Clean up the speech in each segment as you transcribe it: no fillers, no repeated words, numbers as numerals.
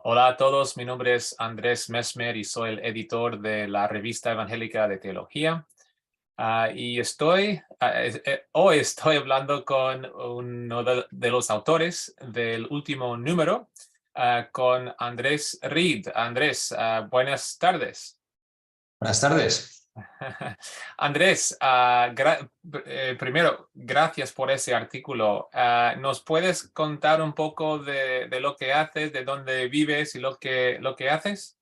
Hola a todos, mi nombre es Andrés Mesmer y soy el editor de la Revista Evangélica de Teología. Hoy estoy hablando con uno de los autores del último número, con Andrés Reed. Andrés, buenas tardes. Buenas tardes. Andrés, primero, gracias por ese artículo. ¿Nos puedes contar un poco de lo que haces, de dónde vives y lo que haces?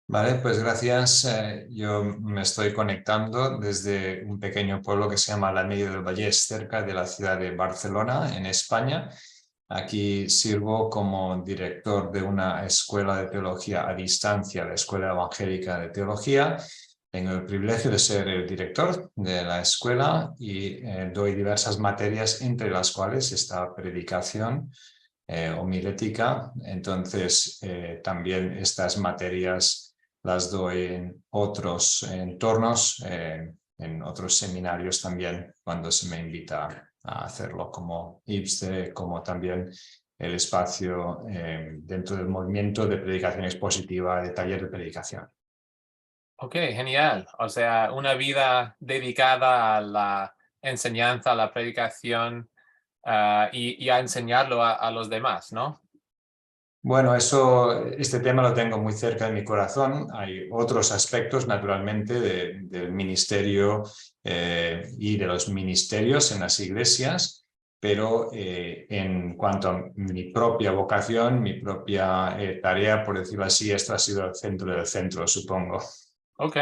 Vale, pues gracias. Yo me estoy conectando desde un pequeño pueblo que se llama La Media del Vallès, cerca de la ciudad de Barcelona, en España. Aquí sirvo como director de una escuela de teología a distancia, la Escuela Evangélica de Teología. Tengo el privilegio de ser el director de la escuela y doy diversas materias, entre las cuales esta predicación homilética. Entonces, también estas materias las doy en otros entornos, en otros seminarios también, cuando se me invita a hacerlo, como IPSTE, como también el espacio dentro del movimiento de predicación expositiva, de taller de predicación. Ok, genial. O sea, una vida dedicada a la enseñanza, a la predicación, y a enseñarlo a los demás, ¿no? Bueno, este tema lo tengo muy cerca de mi corazón. Hay otros aspectos, naturalmente, del ministerio y de los ministerios en las iglesias, pero en cuanto a mi propia vocación, mi propia tarea, por decirlo así, esto ha sido el centro del centro, supongo. Ok,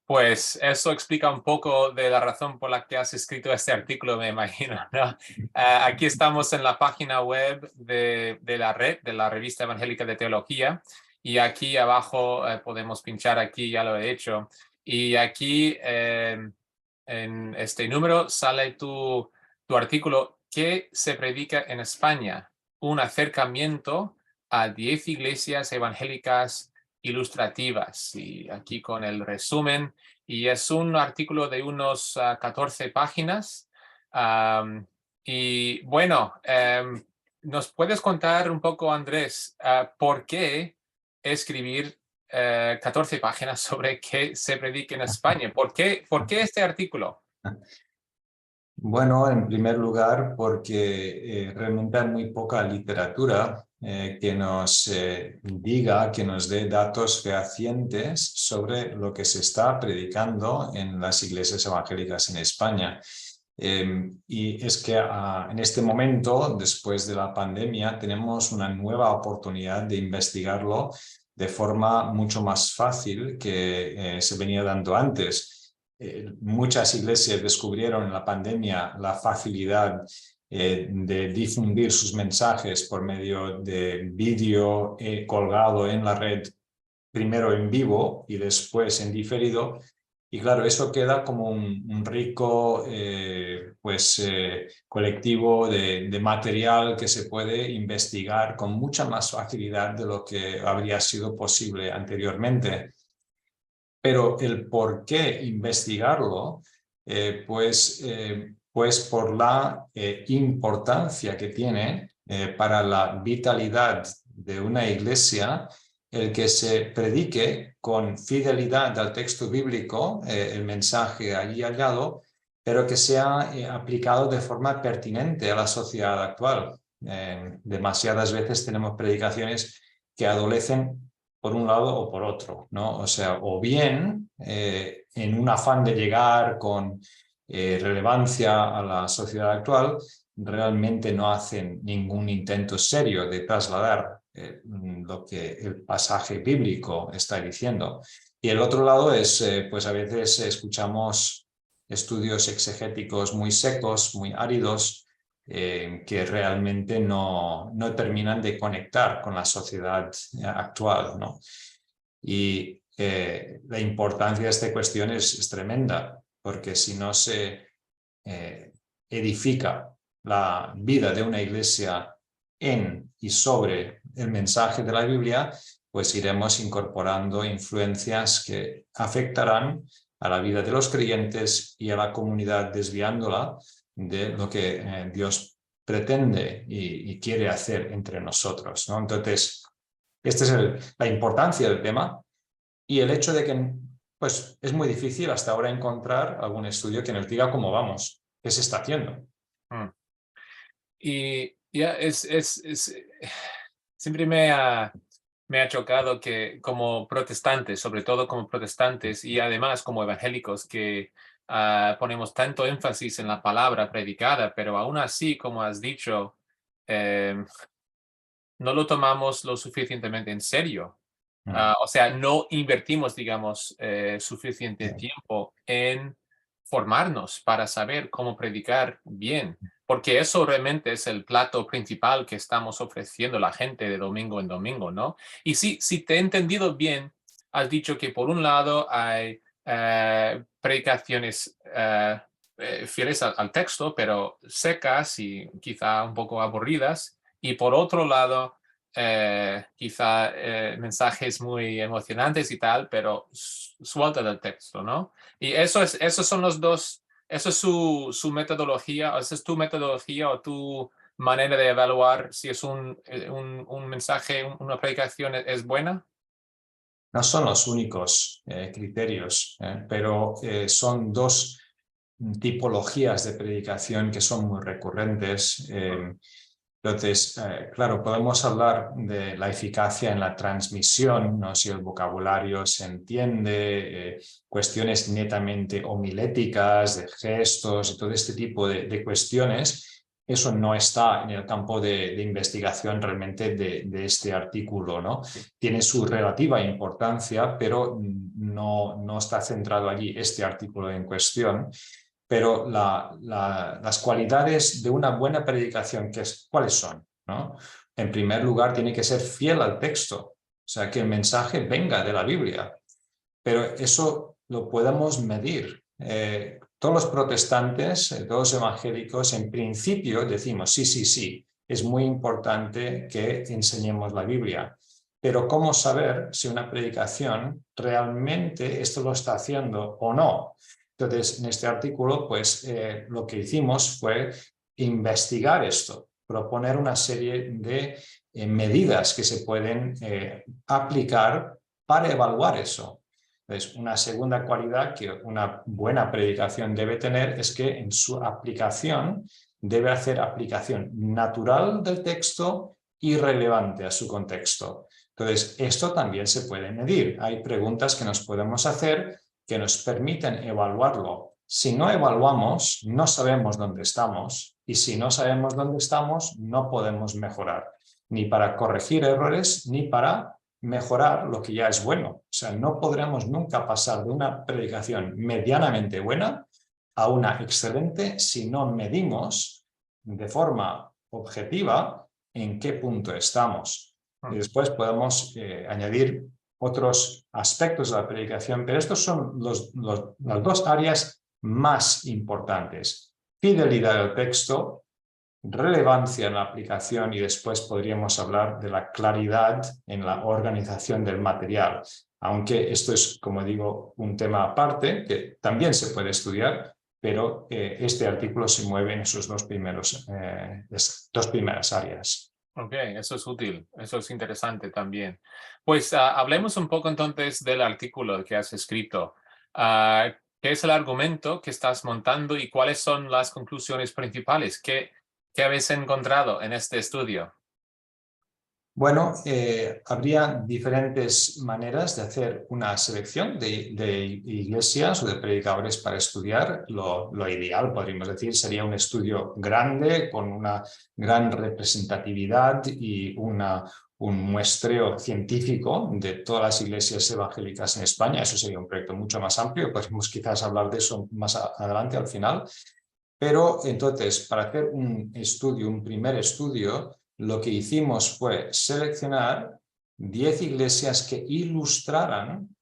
pues eso explica un poco de la razón por la que has escrito este artículo, me imagino, ¿no? Aquí estamos en la página web de la red, de la Revista Evangélica de Teología, y aquí abajo podemos pinchar aquí, ya lo he hecho, y aquí en este número sale tu artículo: ¿Qué se predica en España? Un acercamiento a 10 iglesias evangélicas ilustrativas, y aquí con el resumen, y es un artículo de unos 14 páginas. Y bueno, ¿nos puedes contar un poco, Andrés, por qué escribir 14 páginas sobre qué se predica en España? ¿Por qué este artículo? Bueno, en primer lugar, porque realmente hay muy poca literatura que nos diga, que nos dé datos fehacientes sobre lo que se está predicando en las iglesias evangélicas en España. Y es que en este momento, después de la pandemia, tenemos una nueva oportunidad de investigarlo de forma mucho más fácil que se venía dando antes. Muchas iglesias descubrieron en la pandemia la facilidad de difundir sus mensajes por medio de vídeo colgado en la red, primero en vivo y después en diferido. Y claro, eso queda como un rico colectivo de material que se puede investigar con mucha más facilidad de lo que habría sido posible anteriormente. Pero el por qué investigarlo, pues por la importancia que tiene para la vitalidad de una iglesia el que se predique con fidelidad al texto bíblico, el mensaje allí hallado, pero que sea aplicado de forma pertinente a la sociedad actual. Demasiadas veces tenemos predicaciones que adolecen por un lado o por otro, ¿no? O sea, o bien en un afán de llegar con relevancia a la sociedad actual, realmente no hacen ningún intento serio de trasladar lo que el pasaje bíblico está diciendo. Y el otro lado es, pues a veces escuchamos estudios exegéticos muy secos, muy áridos, que realmente no terminan de conectar con la sociedad actual, ¿no? Y la importancia de esta cuestión es tremenda, porque si no se edifica la vida de una iglesia en y sobre el mensaje de la Biblia, pues iremos incorporando influencias que afectarán a la vida de los creyentes y a la comunidad, desviándola de lo que Dios pretende y quiere hacer entre nosotros, ¿no? Entonces, esta es la importancia del tema y el hecho de que pues, es muy difícil hasta ahora encontrar algún estudio que nos diga cómo vamos, qué se está haciendo. Mm. Y ya siempre me ha chocado que como protestantes, sobre todo como protestantes y además como evangélicos, que ponemos tanto énfasis en la palabra predicada, pero aún así, como has dicho, no lo tomamos lo suficientemente en serio. O sea, no invertimos, digamos, suficiente tiempo en formarnos para saber cómo predicar bien, porque eso realmente es el plato principal que estamos ofreciendo a la gente de domingo en domingo, ¿no? Y sí, si te he entendido bien, has dicho que por un lado hay predicaciones fieles al texto, pero secas y quizá un poco aburridas, y por otro lado, quizá mensajes muy emocionantes y tal, pero suelta del texto, ¿no? Y esos son los dos, eso es su metodología, esa es tu metodología o tu manera de evaluar si es un mensaje, una predicación es buena. No son los únicos criterios, pero son dos tipologías de predicación que son muy recurrentes. Entonces, claro, podemos hablar de la eficacia en la transmisión, ¿no? Si el vocabulario se entiende, cuestiones netamente homiléticas, de gestos y todo este tipo de cuestiones. Eso no está en el campo de investigación realmente de este artículo, ¿no? Tiene su relativa importancia, pero no está centrado allí este artículo en cuestión. Pero las cualidades de una buena predicación, ¿cuáles son? ¿No? En primer lugar, tiene que ser fiel al texto, o sea, que el mensaje venga de la Biblia. Pero eso lo podemos medir. Todos los protestantes, todos los evangélicos, en principio decimos, sí, es muy importante que enseñemos la Biblia. Pero ¿cómo saber si una predicación realmente esto lo está haciendo o no? Entonces, en este artículo, pues lo que hicimos fue investigar esto, proponer una serie de medidas que se pueden aplicar para evaluar eso. Entonces, una segunda cualidad que una buena predicación debe tener es que en su aplicación debe hacer aplicación natural del texto y relevante a su contexto. Entonces, esto también se puede medir. Hay preguntas que nos podemos hacer que nos permiten evaluarlo. Si no evaluamos, no sabemos dónde estamos, y si no sabemos dónde estamos, no podemos mejorar, ni para corregir errores, ni para mejorar lo que ya es bueno. O sea, no podremos nunca pasar de una predicación medianamente buena a una excelente si no medimos de forma objetiva en qué punto estamos. Y después podemos añadir otros aspectos de la predicación, pero estos son las dos áreas más importantes. Fidelidad al texto, relevancia en la aplicación y después podríamos hablar de la claridad en la organización del material. Aunque esto es, como digo, un tema aparte que también se puede estudiar, pero este artículo se mueve en esos dos primeras áreas. Ok, eso es útil, eso es interesante también. Pues hablemos un poco entonces del artículo que has escrito. ¿Qué es el argumento que estás montando y cuáles son las conclusiones principales? ¿Qué habéis encontrado en este estudio? Bueno, habría diferentes maneras de hacer una selección de iglesias o de predicadores para estudiar. Lo ideal, podríamos decir, sería un estudio grande con una gran representatividad y un muestreo científico de todas las iglesias evangélicas en España. Eso sería un proyecto mucho más amplio. Podríamos quizás hablar de eso más adelante al final. Pero entonces, para hacer un primer estudio, lo que hicimos fue seleccionar 10 iglesias que ilustraran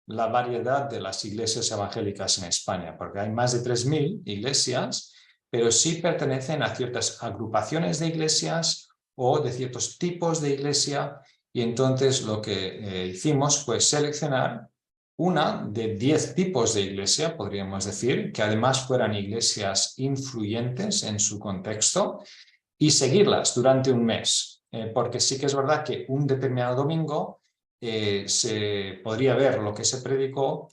la variedad de las iglesias evangélicas en España, porque hay más de 3.000 iglesias, pero sí pertenecen a ciertas agrupaciones de iglesias o de ciertos tipos de iglesia, y entonces lo que hicimos fue seleccionar una de 10 tipos de iglesia, podríamos decir, que además fueran iglesias influyentes en su contexto, y seguirlas durante un mes, porque sí que es verdad que un determinado domingo se podría ver lo que se predicó,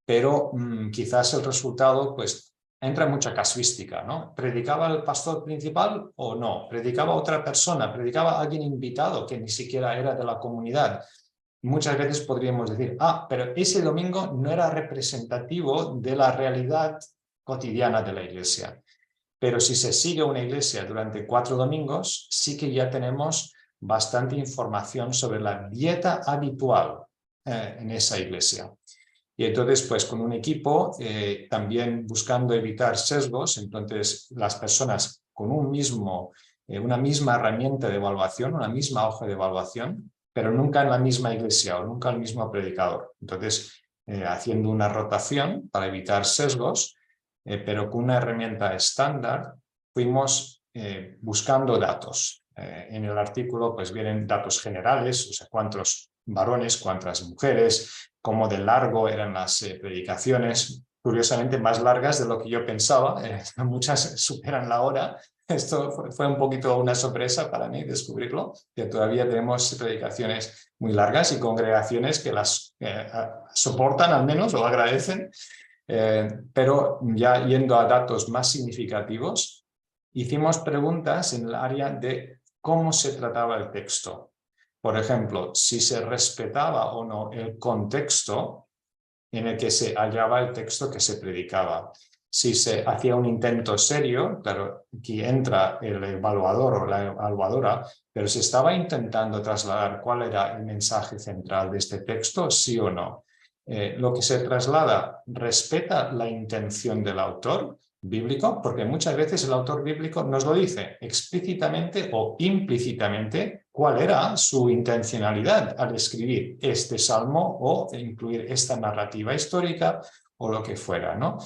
pero quizás el resultado pues entra en mucha casuística, ¿no? ¿Predicaba el pastor principal o no? ¿Predicaba otra persona? ¿Predicaba alguien invitado que ni siquiera era de la comunidad? Muchas veces podríamos decir, pero ese domingo no era representativo de la realidad cotidiana de la iglesia. Pero si se sigue una iglesia durante 4 domingos, sí que ya tenemos bastante información sobre la dieta habitual en esa iglesia. Y entonces, pues con un equipo, también buscando evitar sesgos, entonces las personas con una misma herramienta de evaluación, una misma hoja de evaluación, pero nunca en la misma iglesia o nunca el mismo predicador. Entonces, haciendo una rotación para evitar sesgos, pero con una herramienta estándar, fuimos buscando datos. En el artículo pues vienen datos generales, o sea, cuántos varones, cuántas mujeres, cómo de largo eran las predicaciones, curiosamente más largas de lo que yo pensaba, muchas superan la hora. Esto fue un poquito una sorpresa para mí descubrirlo, que todavía tenemos predicaciones muy largas y congregaciones que las soportan al menos o agradecen. Pero ya yendo a datos más significativos, hicimos preguntas en el área de cómo se trataba el texto. Por ejemplo, si se respetaba o no el contexto en el que se hallaba el texto que se predicaba. Si se hacía un intento serio, claro, aquí entra el evaluador o la evaluadora, pero se estaba intentando trasladar cuál era el mensaje central de este texto, sí o no. Lo que se traslada respeta la intención del autor bíblico, porque muchas veces el autor bíblico nos lo dice explícitamente o implícitamente cuál era su intencionalidad al escribir este salmo o incluir esta narrativa histórica o lo que fuera, ¿no?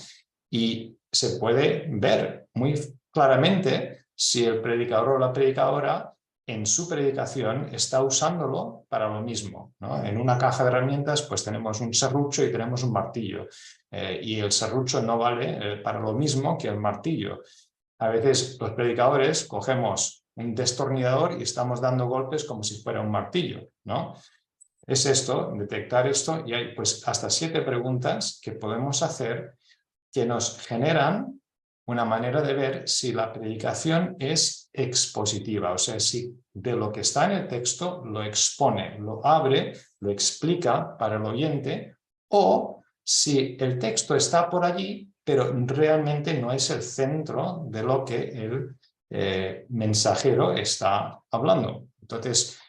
Y se puede ver muy claramente si el predicador o la predicadora en su predicación está usándolo para lo mismo, ¿no? En una caja de herramientas pues tenemos un serrucho y tenemos un martillo, y el serrucho no vale para lo mismo que el martillo. A veces los predicadores cogemos un destornillador y estamos dando golpes como si fuera un martillo, ¿no? Es esto, detectar esto, y hay pues hasta 7 preguntas que podemos hacer que nos generan una manera de ver si la predicación es expositiva, o sea, si de lo que está en el texto lo expone, lo abre, lo explica para el oyente, o si el texto está por allí, pero realmente no es el centro de lo que el mensajero está hablando. Entonces,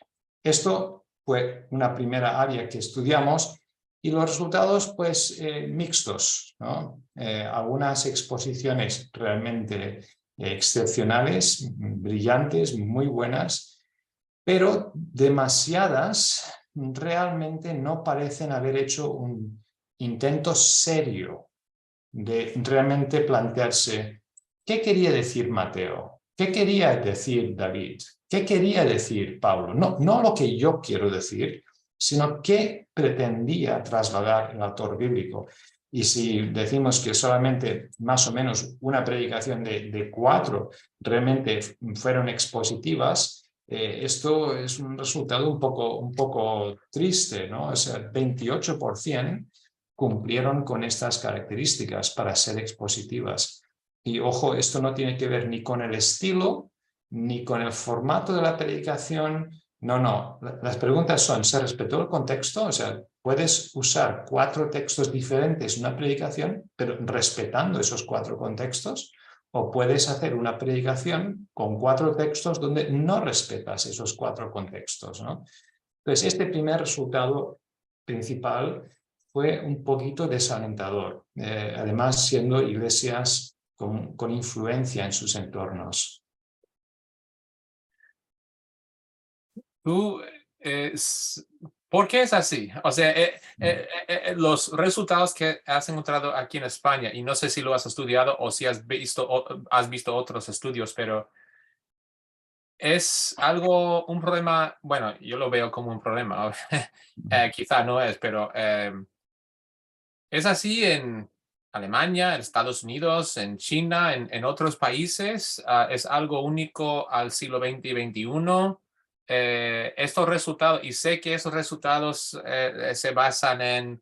esto fue una primera área que estudiamos. Y los resultados, pues, mixtos, ¿no? Algunas exposiciones realmente excepcionales, brillantes, muy buenas, pero demasiadas realmente no parecen haber hecho un intento serio de realmente plantearse qué quería decir Mateo, qué quería decir David, qué quería decir Pablo. No lo que yo quiero decir, sino qué pretendía trasladar el autor bíblico. Y si decimos que solamente más o menos una predicación de 4 realmente fueron expositivas, esto es un resultado un poco triste, ¿no? O sea, 28% cumplieron con estas características para ser expositivas. Y ojo, esto no tiene que ver ni con el estilo, ni con el formato de la predicación. No. Las preguntas son, ¿se respetó el contexto? O sea, puedes usar 4 textos diferentes en una predicación, pero respetando esos 4 contextos, o puedes hacer una predicación con 4 textos donde no respetas esos 4 contextos, ¿no? Entonces, este primer resultado principal fue un poquito desalentador, además siendo iglesias con influencia en sus entornos. Tú, ¿por qué es así? O sea, los resultados que has encontrado aquí en España, y no sé si lo has estudiado o si has visto otros estudios, pero es un problema, bueno, yo lo veo como un problema, quizá no es, pero es así Alemania, en Estados Unidos, en China, en otros países. Es algo único al siglo XX y XXI. Estos resultados, y sé que esos resultados se basan en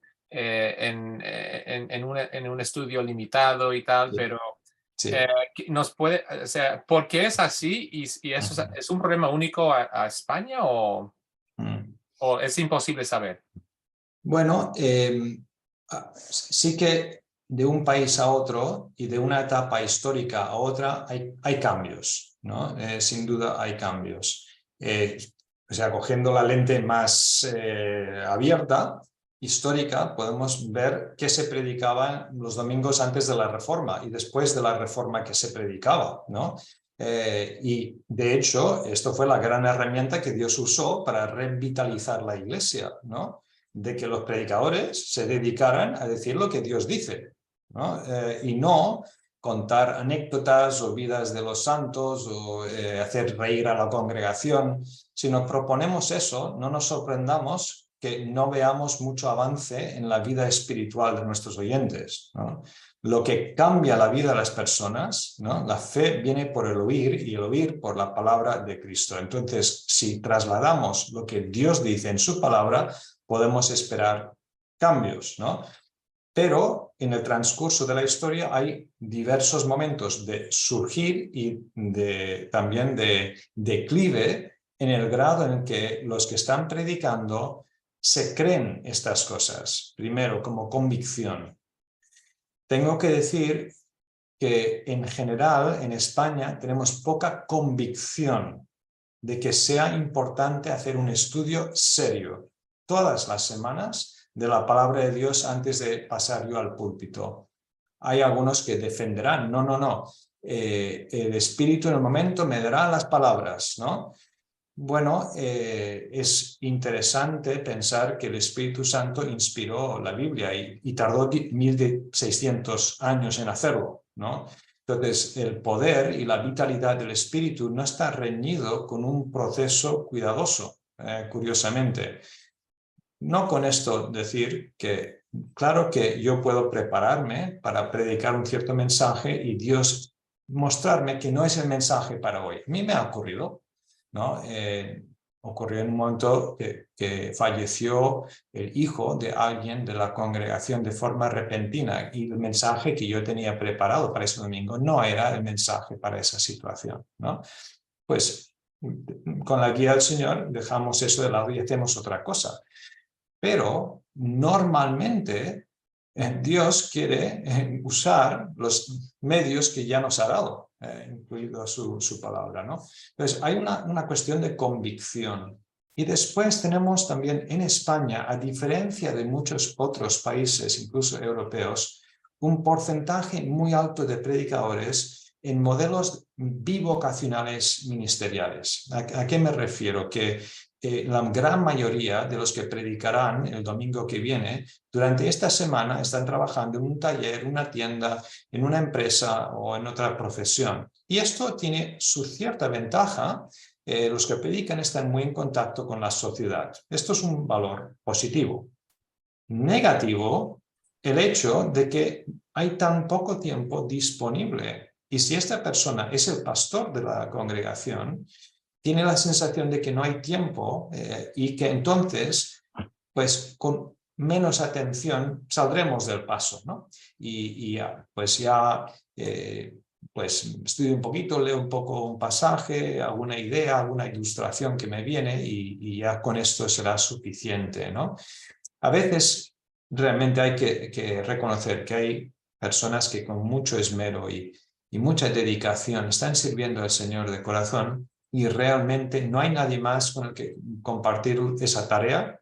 un estudio limitado y tal, Sí, pero sí. nos puede, o sea, ¿por qué es así? ¿Y eso es un problema único a España Mm. o es imposible saber? Bueno, sí que de un país a otro y de una etapa histórica a otra hay cambios, ¿no? Sin duda hay cambios. O sea, cogiendo la lente más abierta, histórica, podemos ver qué se predicaba los domingos antes de la Reforma y después de la Reforma que se predicaba, ¿no? Y de hecho, esto fue la gran herramienta que Dios usó para revitalizar la iglesia, ¿no? De que los predicadores se dedicaran a decir lo que Dios dice, ¿no? Y no contar anécdotas o vidas de los santos o hacer reír a la congregación. Si nos proponemos eso, no nos sorprendamos que no veamos mucho avance en la vida espiritual de nuestros oyentes, ¿no? Lo que cambia la vida de las personas, ¿no? La fe viene por el oír y el oír por la palabra de Cristo. Entonces, si trasladamos lo que Dios dice en su palabra, podemos esperar cambios, ¿no? Pero en el transcurso de la historia hay diversos momentos de surgir y también de declive en el grado en que los que están predicando se creen estas cosas, primero como convicción. Tengo que decir que en general en España tenemos poca convicción de que sea importante hacer un estudio serio todas las semanas de la palabra de Dios antes de pasar yo al púlpito. Hay algunos que defenderán, no, el Espíritu en el momento me dará las palabras, ¿no? Bueno, es interesante pensar que el Espíritu Santo inspiró la Biblia y tardó 1600 años en hacerlo, ¿no? Entonces, el poder y la vitalidad del Espíritu no está reñido con un proceso cuidadoso, curiosamente. No con esto decir que, claro que yo puedo prepararme para predicar un cierto mensaje y Dios mostrarme que no es el mensaje para hoy. A mí me ha ocurrido, ¿no? Ocurrió en un momento que falleció el hijo de alguien de la congregación de forma repentina y el mensaje que yo tenía preparado para ese domingo no era el mensaje para esa situación, ¿no? Pues con la guía del Señor dejamos eso de lado y hacemos otra cosa. Pero normalmente Dios quiere usar los medios que ya nos ha dado, incluido su palabra, ¿no? Entonces hay una cuestión de convicción. Y después tenemos también en España, a diferencia de muchos otros países, incluso europeos, un porcentaje muy alto de predicadores en modelos bivocacionales ministeriales. ¿A qué me refiero? Que la gran mayoría de los que predicarán el domingo que viene, durante esta semana están trabajando en un taller, una tienda, en una empresa o en otra profesión. Y esto tiene su cierta ventaja. Los que predican están muy en contacto con la sociedad. Esto es un valor positivo. Negativo, el hecho de que hay tan poco tiempo disponible. Y si esta persona es el pastor de la congregación, tiene la sensación de que no hay tiempo y que entonces, pues con menos atención saldremos del paso, ¿no? Y pues ya pues estudio un poquito, leo un poco un pasaje, alguna idea, alguna ilustración que me viene y ya con esto será suficiente, ¿no? A veces realmente hay que reconocer que hay personas que con mucho esmero y mucha dedicación están sirviendo al Señor de corazón y realmente no hay nadie más con el que compartir esa tarea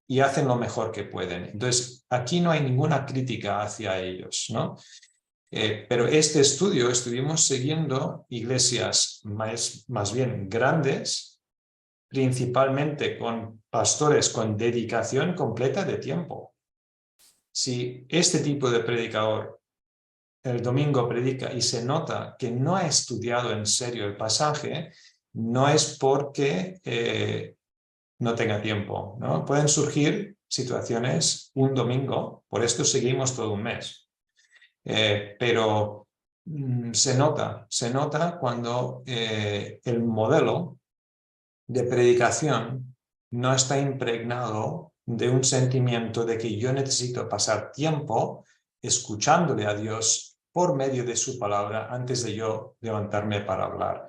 y hacen lo mejor que pueden. Entonces, aquí no hay ninguna crítica hacia ellos, ¿no? Pero este estudio estuvimos siguiendo iglesias más bien grandes, principalmente con pastores con dedicación completa de tiempo. Si este tipo de predicador el domingo predica y se nota que no ha estudiado en serio el pasaje, no es porque no tenga tiempo, ¿no? Pueden surgir situaciones un domingo, por esto seguimos todo un mes. pero se nota cuando el modelo de predicación no está impregnado de un sentimiento de que yo necesito pasar tiempo escuchándole a Dios por medio de su palabra antes de yo levantarme para hablar.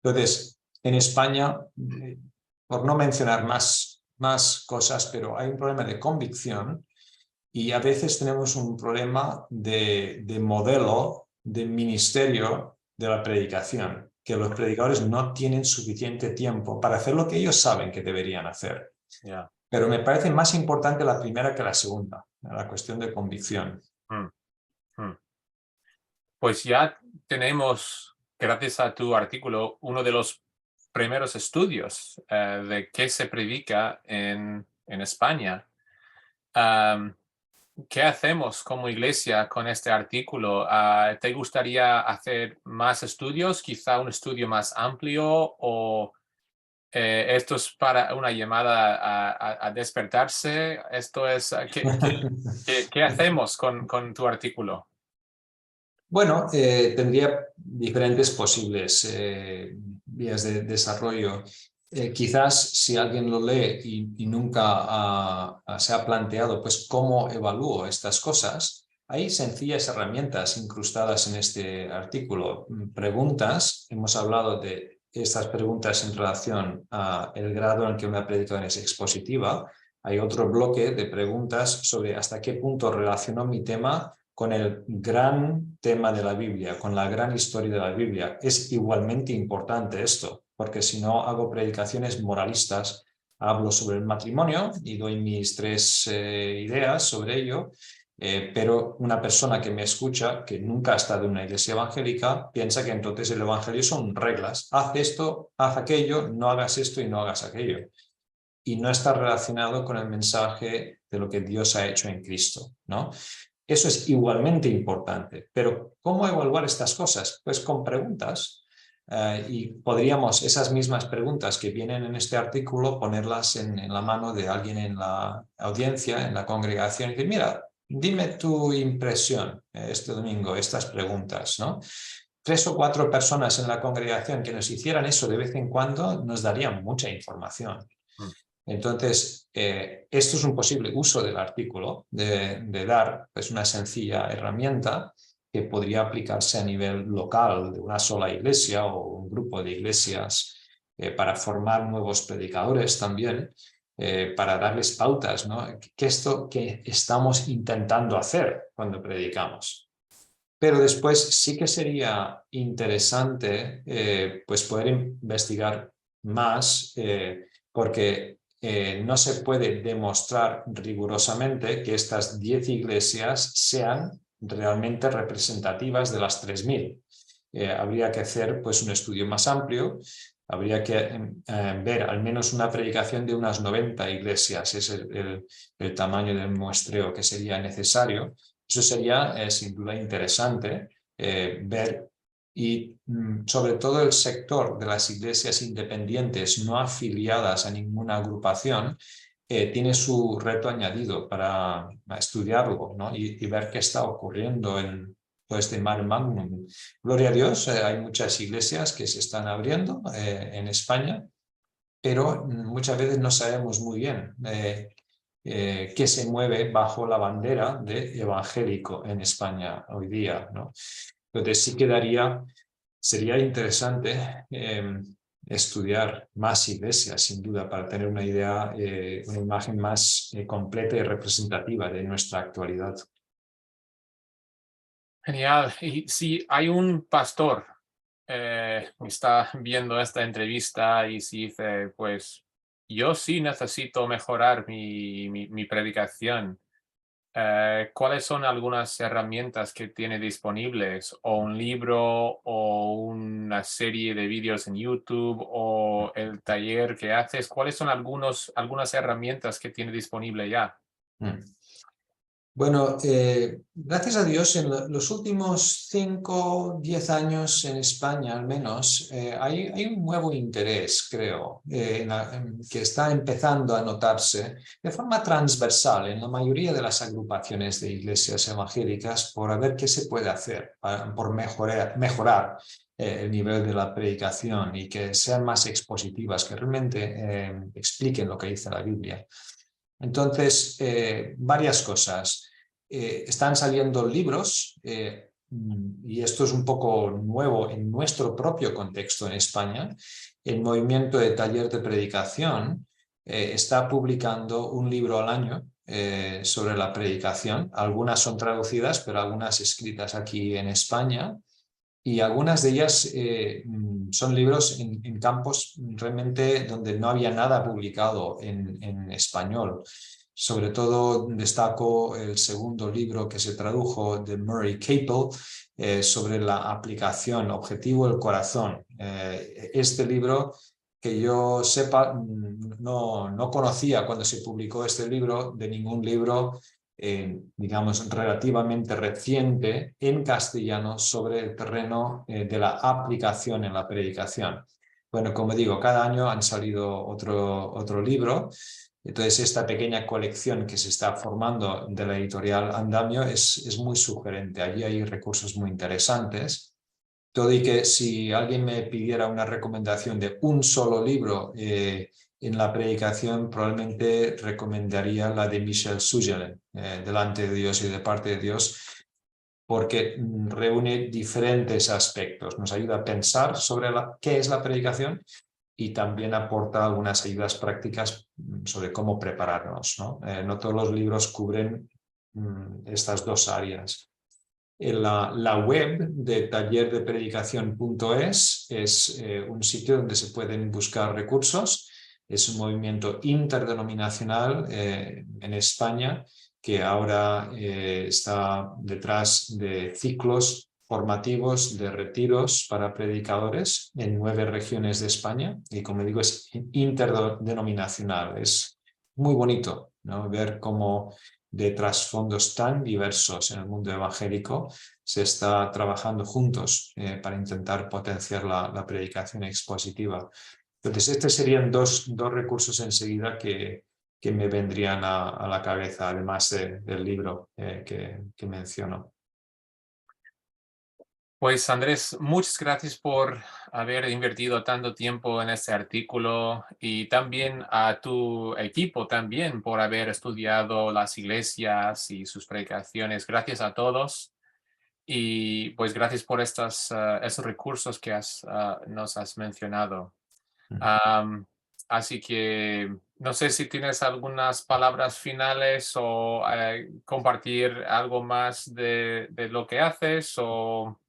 Entonces, en España, por no mencionar más cosas, pero hay un problema de convicción y a veces tenemos un problema de modelo, de ministerio de la predicación, que los predicadores no tienen suficiente tiempo para hacer lo que ellos saben que deberían hacer. Yeah. Pero me parece más importante la primera que la segunda, la cuestión de convicción. Pues ya tenemos, gracias a tu artículo, uno de los primeros estudios de qué se predica en España. ¿Qué hacemos como iglesia con este artículo? ¿Te gustaría hacer más estudios, quizá un estudio más amplio, o esto es para una llamada a despertarse? Esto es, ¿qué hacemos con tu artículo? Bueno, tendría diferentes posibles vías de desarrollo. Quizás si alguien lo lee y nunca se ha planteado pues cómo evalúo estas cosas, hay sencillas herramientas incrustadas en este artículo. Preguntas, hemos hablado de estas preguntas en relación al grado en que una predicación es expositiva. Hay otro bloque de preguntas sobre hasta qué punto relaciono mi tema con el gran tema de la Biblia, con la gran historia de la Biblia. Es igualmente importante esto, porque si no hago predicaciones moralistas, hablo sobre el matrimonio y doy mis 3 ideas sobre ello, pero una persona que me escucha, que nunca ha estado en una iglesia evangélica, piensa que entonces el evangelio son reglas. Haz esto, haz aquello, no hagas esto y no hagas aquello. Y no está relacionado con el mensaje de lo que Dios ha hecho en Cristo, ¿no? Eso es igualmente importante, pero ¿cómo evaluar estas cosas? Pues con preguntas. Y podríamos esas mismas preguntas que vienen en este artículo ponerlas en la mano de alguien en la audiencia, en la congregación, y decir, mira, dime tu impresión este domingo, estas preguntas, ¿no? 3 o 4 personas en la congregación que nos hicieran eso de vez en cuando nos darían mucha información. Entonces, esto es un posible uso del artículo, de dar pues, una sencilla herramienta que podría aplicarse a nivel local de una sola iglesia o un grupo de iglesias para formar nuevos predicadores también, para darles pautas, ¿no? ¿Qué es esto que estamos intentando hacer cuando predicamos? Pero después sí que sería interesante pues poder investigar más porque no se puede demostrar rigurosamente que estas 10 iglesias sean realmente representativas de las 3000. Habría que hacer pues, un estudio más amplio, habría que ver al menos una predicación de unas 90 iglesias, es el tamaño del muestreo que sería necesario. Eso sería sin duda interesante ver y sobre todo el sector de las iglesias independientes no afiliadas a ninguna agrupación tiene su reto añadido para estudiarlo, ¿no? y ver qué está ocurriendo en todo este mare magnum. Gloria a Dios, hay muchas iglesias que se están abriendo en España, pero muchas veces no sabemos muy bien que se mueve bajo la bandera de evangélico en España hoy día, ¿no? Entonces sí sería interesante estudiar más iglesias, sin duda, para tener una idea, una imagen más completa y representativa de nuestra actualidad. Genial. Y si hay un pastor que está viendo esta entrevista y si dice, pues yo sí necesito mejorar mi predicación, ¿cuáles son algunas herramientas que tiene disponibles? ¿O un libro o una serie de vídeos en YouTube o el taller que haces? ¿Cuáles son algunas herramientas que tiene disponible ya? Bueno, gracias a Dios, en los últimos 5, 10 años en España al menos, hay un nuevo interés, creo, que está empezando a notarse de forma transversal en la mayoría de las agrupaciones de iglesias evangélicas por ver qué se puede hacer, por mejorar el nivel de la predicación y que sean más expositivas, que realmente expliquen lo que dice la Biblia. Entonces, varias cosas. Están saliendo libros, y esto es un poco nuevo en nuestro propio contexto en España. El movimiento de taller de predicación está publicando un libro al año sobre la predicación. Algunas son traducidas, pero algunas escritas aquí en España. Y algunas de ellas son libros en campos realmente donde no había nada publicado en español. Sobre todo destaco el segundo libro que se tradujo de Murray Capel sobre la aplicación objetivo del corazón. Este libro, que yo sepa, no conocía cuando se publicó este libro de ningún libro digamos, relativamente reciente en castellano sobre el terreno de la aplicación en la predicación. Bueno, como digo, cada año han salido otro libro. Entonces, esta pequeña colección que se está formando de la editorial Andamio es muy sugerente. Allí hay recursos muy interesantes. Todo y que si alguien me pidiera una recomendación de un solo libro en la predicación, probablemente recomendaría la de Michel Sugelen, Delante de Dios y de parte de Dios, porque reúne diferentes aspectos. Nos ayuda a pensar sobre qué es la predicación y también aporta algunas ayudas prácticas sobre cómo prepararnos, ¿no? No todos los libros cubren estas dos áreas. La web de tallerdepredicación.es es un sitio donde se pueden buscar recursos. Es un movimiento interdenominacional en España que ahora está detrás de ciclos formativos de retiros para predicadores en 9 regiones de España. Y como digo, es interdenominacional. Es muy bonito, ¿no? Ver cómo de trasfondos tan diversos en el mundo evangélico se está trabajando juntos para intentar potenciar la predicación expositiva. Entonces, estos serían dos recursos enseguida que me vendrían a la cabeza, además del libro que menciono. Pues Andrés, muchas gracias por haber invertido tanto tiempo en este artículo y también a tu equipo también por haber estudiado las iglesias y sus predicaciones. Gracias a todos y pues gracias por esos recursos que nos has mencionado. Así que no sé si tienes algunas palabras finales o compartir algo más de lo que haces o...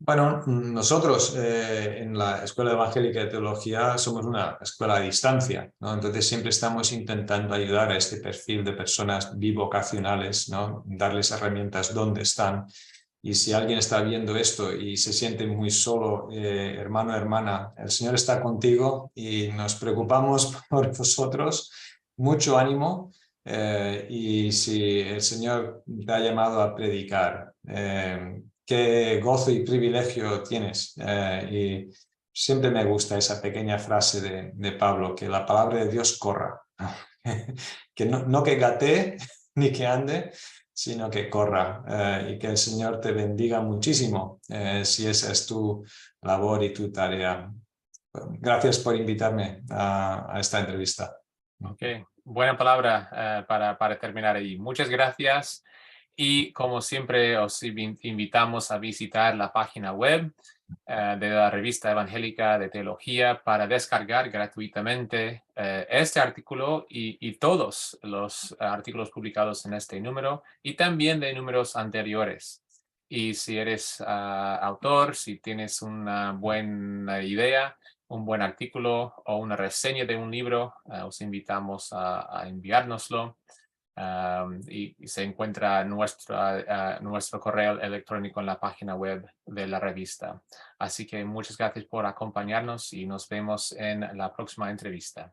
Bueno, nosotros en la Escuela Evangélica de Teología somos una escuela a distancia, ¿no? Entonces siempre estamos intentando ayudar a este perfil de personas bivocacionales, ¿no? Darles herramientas donde están. Y si alguien está viendo esto y se siente muy solo, hermano, hermana, el Señor está contigo y nos preocupamos por vosotros. Mucho ánimo. Y si el Señor te ha llamado a predicar, qué gozo y privilegio tienes. Y siempre me gusta esa pequeña frase de Pablo, que la palabra de Dios corra. Que no que gatee ni que ande, sino que corra. Y que el Señor te bendiga muchísimo si esa es tu labor y tu tarea. Gracias por invitarme a esta entrevista. Okay. Buena palabra para terminar ahí. Muchas gracias y como siempre os invitamos a visitar la página web de la revista evangélica de teología para descargar gratuitamente este artículo y todos los artículos publicados en este número y también de números anteriores. Y si eres autor, si tienes una buena idea, un buen artículo o una reseña de un libro, os invitamos a enviárnoslo. Y se encuentra nuestro correo electrónico en la página web de la revista. Así que muchas gracias por acompañarnos y nos vemos en la próxima entrevista.